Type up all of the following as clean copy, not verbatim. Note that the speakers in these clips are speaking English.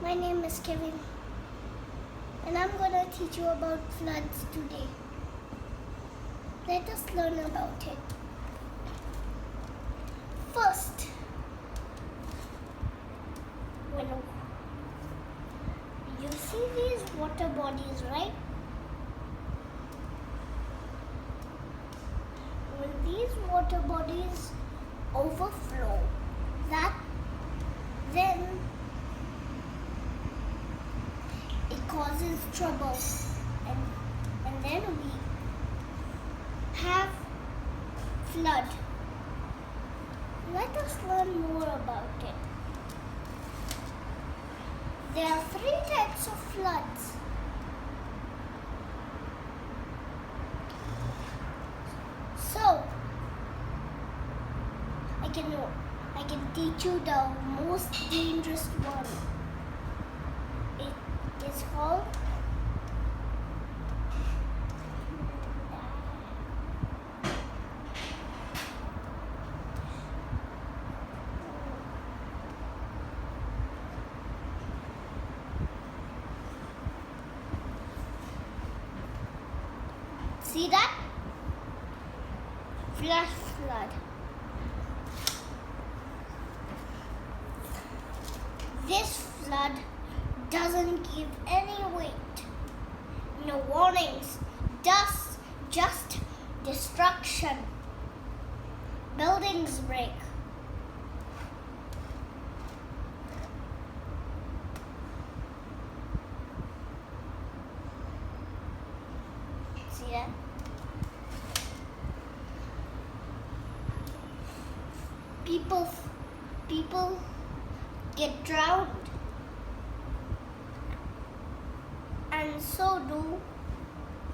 My name is Kevin, and I'm going to teach you about floods today. Let us learn about it. First, when you see these water bodies, right? When these water bodies overflow, then it causes trouble, and then we have flood. Let us learn more about it. There are 3 types of floods. So, I can teach you the most dangerous one. It is called see that? Flash flood. This flood doesn't give any weight. No warnings. Just destruction. Buildings break. See that? People get drowned, and so do.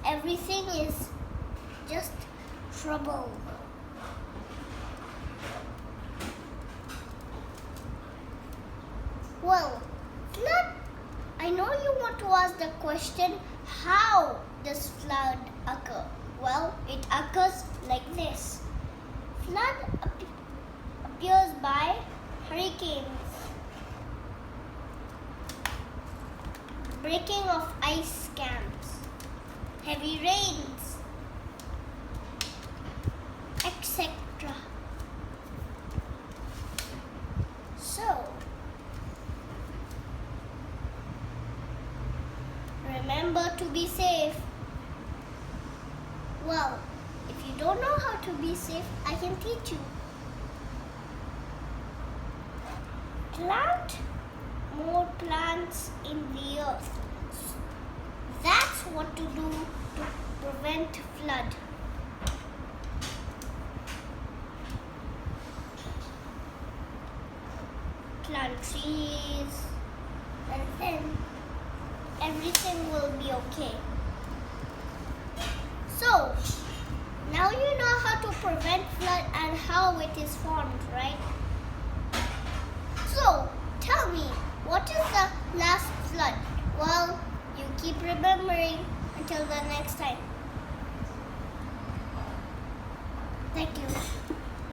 Everything is just trouble. Well, flood. I know you want to ask the question, how does flood occur? Well, it occurs like this. Flood appears by hurricanes, breaking of ice camps, heavy rains, etc. So, remember to be safe. Well, if you don't know how to be safe, I can teach you. Plant more plants in the earth. That's what to do to prevent flood. Plant trees, and then everything will be okay. So, now you know how to prevent flood and how it is formed, right? So, tell me, what is the last flood? Well, you keep remembering until the next time. Thank you.